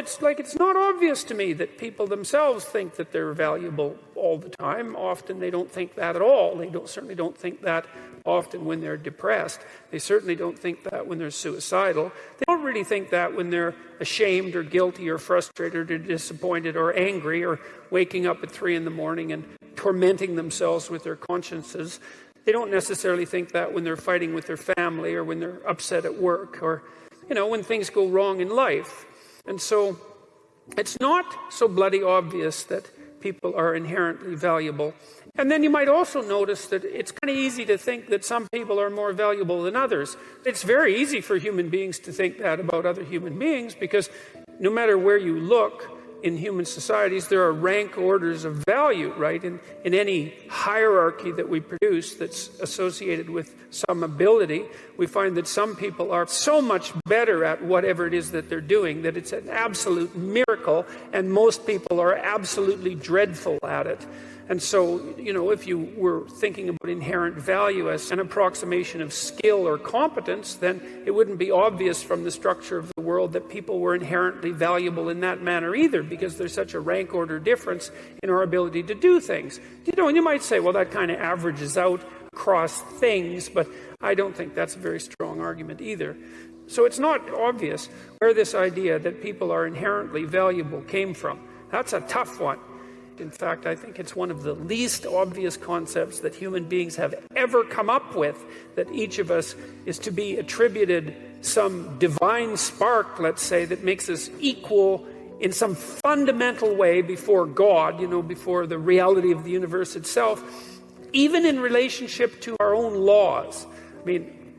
it's not obvious to me that people themselves think that they're valuable all the time. Often they don't think that at all. They certainly don't think that often when they're depressed. They certainly don't think that when they're suicidal. They don't really think that when they're ashamed or guilty or frustrated or disappointed or angry or waking up at 3 a.m. and tormenting themselves with their consciences. They don't necessarily think that when they're fighting with their family or when they're upset at work or, when things go wrong in life. And so it's not so bloody obvious that people are inherently valuable. And then you might also notice that it's kind of easy to think that some people are more valuable than others. It's very easy for human beings to think that about other human beings because no matter where you look in human societies, there are rank orders of value, right? In any hierarchy that we produce that's associated with some ability, we find that some people are so much better at whatever it is that they're doing that it's an absolute miracle, and most people are absolutely dreadful at it. And so, if you were thinking about inherent value as an approximation of skill or competence, then it wouldn't be obvious from the structure of the world that people were inherently valuable in that manner either, because there's such a rank order difference in our ability to do things. And you might say, well, that kind of averages out across things, but I don't think that's a very strong argument either. So it's not obvious where this idea that people are inherently valuable came from. That's a tough one. In fact, I think it's one of the least obvious concepts that human beings have ever come up with, that each of us is to be attributed some divine spark, let's say, that makes us equal in some fundamental way before God, before the reality of the universe itself, even in relationship to our own laws. I mean,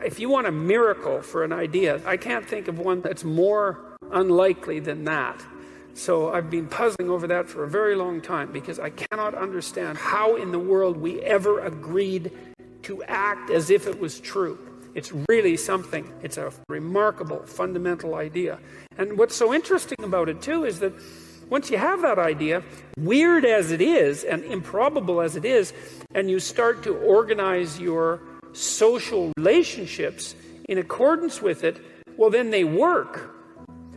if you want a miracle for an idea, I can't think of one that's more unlikely than that. So I've been puzzling over that for a very long time because I cannot understand how in the world we ever agreed to act as if it was true. It's really something. It's a remarkable, fundamental idea. And what's so interesting about it, too, is that once you have that idea, weird as it is and improbable as it is, and you start to organize your social relationships in accordance with it, well, then they work.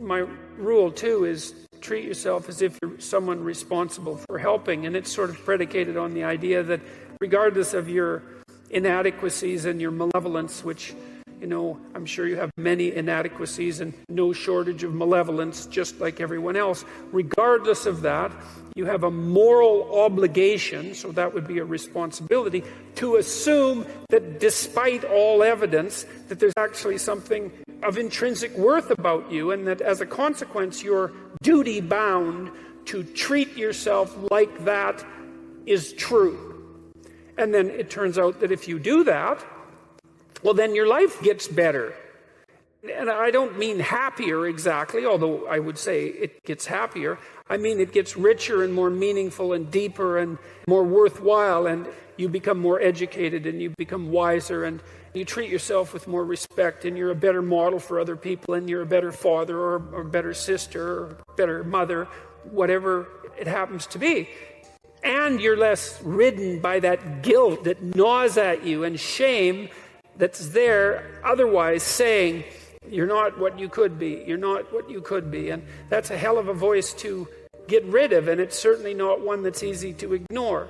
My rule, too, is treat yourself as if you're someone responsible for helping, and it's sort of predicated on the idea that regardless of your inadequacies and your malevolence, which, I'm sure you have many inadequacies and no shortage of malevolence, just like everyone else, regardless of that, you have a moral obligation, so that would be a responsibility, to assume that despite all evidence, that there's actually something of intrinsic worth about you, and that as a consequence, you're duty-bound to treat yourself like that is true. And then it turns out that if you do that, well, then your life gets better. And I don't mean happier exactly, although I would say it gets happier. I mean it gets richer and more meaningful and deeper and more worthwhile, and you become more educated and you become wiser and you treat yourself with more respect, and you're a better model for other people, and you're a better father or a better sister or better mother, whatever it happens to be. And you're less ridden by that guilt that gnaws at you and shame that's there otherwise saying, you're not what you could be, you're not what you could be. And that's a hell of a voice to get rid of, and it's certainly not one that's easy to ignore.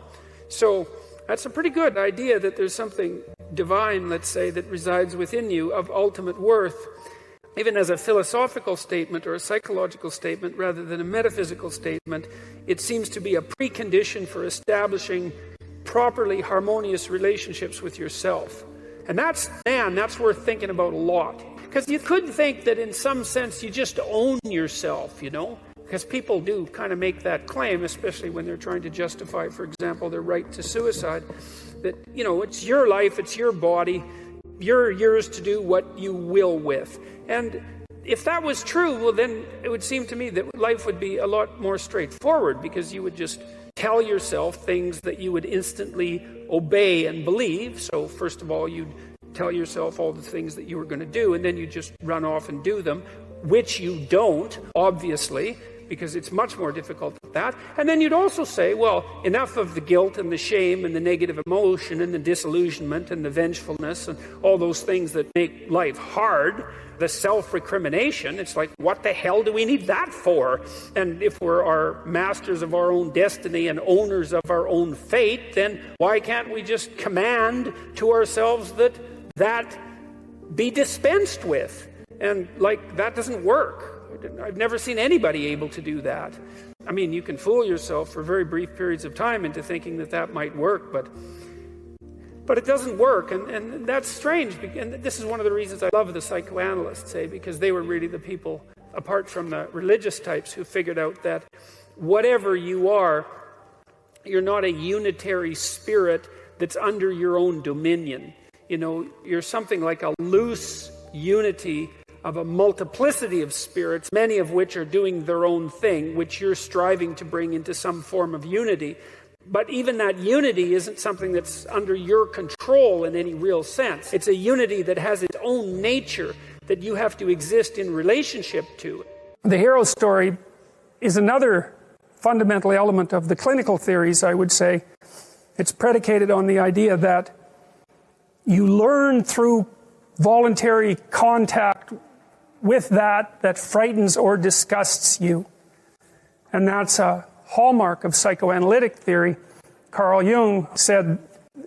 So that's a pretty good idea that there's something divine, let's say, that resides within you of ultimate worth, even as a philosophical statement or a psychological statement rather than a metaphysical statement. It seems to be a precondition for establishing properly harmonious relationships with yourself. And that's worth thinking about a lot. Because you could think that in some sense you just own yourself, because people do kind of make that claim, especially when they're trying to justify, for example, their right to suicide, that, it's your life, it's your body, you're yours to do what you will with. And if that was true, well, then it would seem to me that life would be a lot more straightforward, because you would just tell yourself things that you would instantly obey and believe. So first of all, you'd tell yourself all the things that you were going to do, and then you just run off and do them, which you don't, obviously, because it's much more difficult to that. And then you'd also say, well, enough of the guilt and the shame and the negative emotion and the disillusionment and the vengefulness and all those things that make life hard. The self-recrimination, it's like, what the hell do we need that for? And if we're our masters of our own destiny and owners of our own fate, then why can't we just command to ourselves that be dispensed with? And like, that doesn't work. I've never seen anybody able to do that. I mean, you can fool yourself for very brief periods of time into thinking that might work, but it doesn't work, and that's strange. And this is one of the reasons I love the psychoanalysts, because they were really the people, apart from the religious types, who figured out that whatever you are, you're not a unitary spirit that's under your own dominion. You know, you're something like a loose unity of a multiplicity of spirits, many of which are doing their own thing, which you're striving to bring into some form of unity. But even that unity isn't something that's under your control in any real sense. It's a unity that has its own nature that you have to exist in relationship to. The hero story is another fundamental element of the clinical theories, I would say. It's predicated on the idea that you learn through voluntary contact with that frightens or disgusts you. And that's a hallmark of psychoanalytic theory. Carl Jung said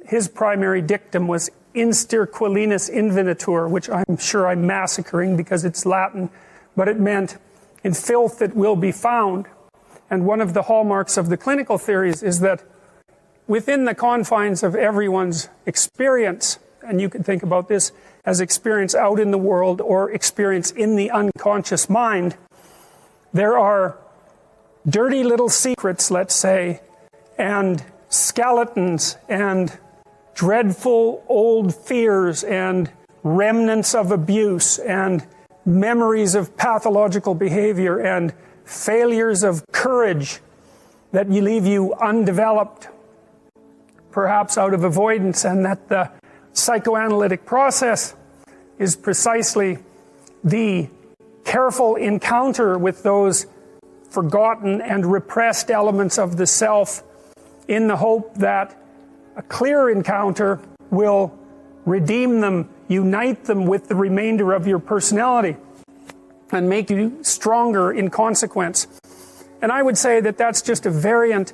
his primary dictum was insterquilinus invenitur, which I'm sure I'm massacring because it's Latin, but it meant in filth it will be found. And one of the hallmarks of the clinical theories is that within the confines of everyone's experience, and you can think about this as experience out in the world or experience in the unconscious mind, there are dirty little secrets, let's say, and skeletons and dreadful old fears and remnants of abuse and memories of pathological behavior and failures of courage that leave you undeveloped, perhaps out of avoidance, and that the psychoanalytic process is precisely the careful encounter with those forgotten and repressed elements of the self, in the hope that a clear encounter will redeem them, unite them with the remainder of your personality, and make you stronger in consequence. And I would say that that's just a variant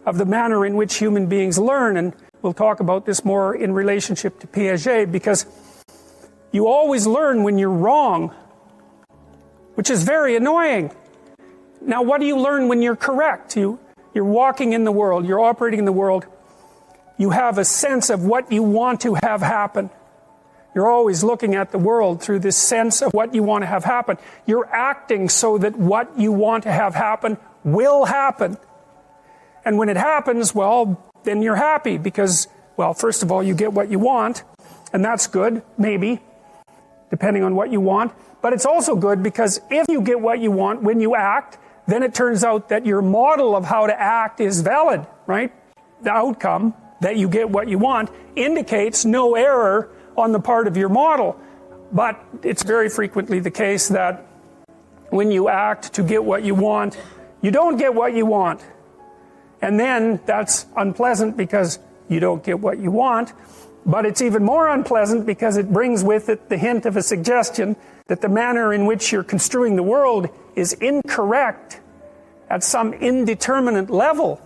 of the manner in which human beings learn, and we'll talk about this more in relationship to Piaget, because you always learn when you're wrong, which is very annoying. Now, what do you learn when you're correct? You're walking in the world, you're operating in the world, you have a sense of what you want to have happen. You're always looking at the world through this sense of what you want to have happen. You're acting so that what you want to have happen will happen. And when it happens, well, then you're happy because, well, first of all, you get what you want, and that's good, maybe, depending on what you want. But it's also good because if you get what you want when you act, then it turns out that your model of how to act is valid, right? The outcome, that you get what you want, indicates no error on the part of your model. But it's very frequently the case that when you act to get what you want, you don't get what you want. And then that's unpleasant because you don't get what you want. But it's even more unpleasant because it brings with it the hint of a suggestion that the manner in which you're construing the world is incorrect at some indeterminate level.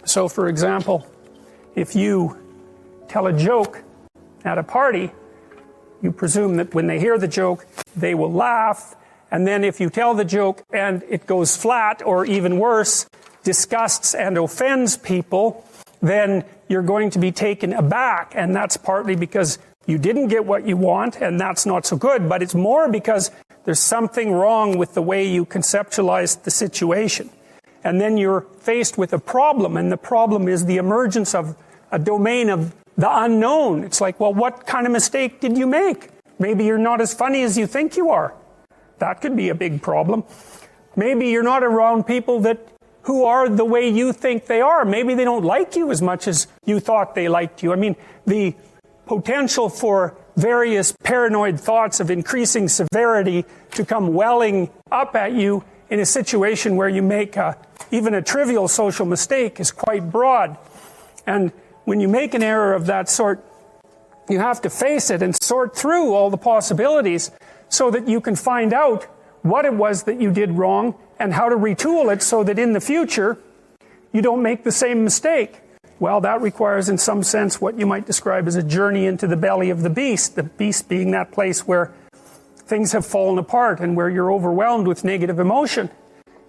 So, for example, if you tell a joke at a party, you presume that when they hear the joke, they will laugh. And then if you tell the joke and it goes flat, or even worse, disgusts and offends people, then you're going to be taken aback. And that's partly because you didn't get what you want, and that's not so good. But it's more because there's something wrong with the way you conceptualized the situation. And then you're faced with a problem, and the problem is the emergence of a domain of the unknown. It's like, well, what kind of mistake did you make? Maybe you're not as funny as you think you are. That could be a big problem. Maybe you're not around people who are the way you think they are. Maybe they don't like you as much as you thought they liked you. I mean, the potential for various paranoid thoughts of increasing severity to come welling up at you in a situation where you make a even a trivial social mistake is quite broad. And when you make an error of that sort, you have to face it and sort through all the possibilities so that you can find out what it was that you did wrong and how to retool it so that in the future you don't make the same mistake. Well, that requires in some sense what you might describe as a journey into the belly of the beast being that place where things have fallen apart and where you're overwhelmed with negative emotion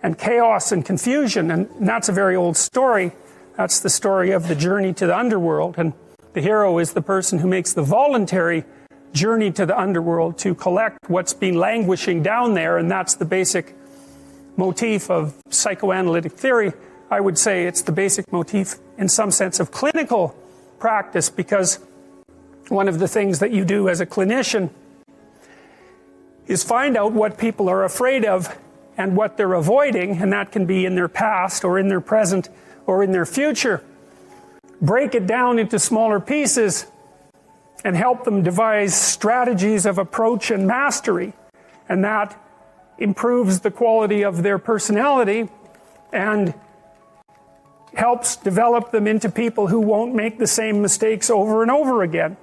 and chaos and confusion. And that's a very old story. That's the story of the journey to the underworld. And the hero is the person who makes the voluntary journey to the underworld to collect what's been languishing down there. And that's the basic motif of psychoanalytic theory. I would say it's the basic motif in some sense of clinical practice, because one of the things that you do as a clinician is find out what people are afraid of and what they're avoiding, and that can be in their past or in their present or in their future. Break it down into smaller pieces and help them devise strategies of approach and mastery, and that improves the quality of their personality and helps develop them into people who won't make the same mistakes over and over again.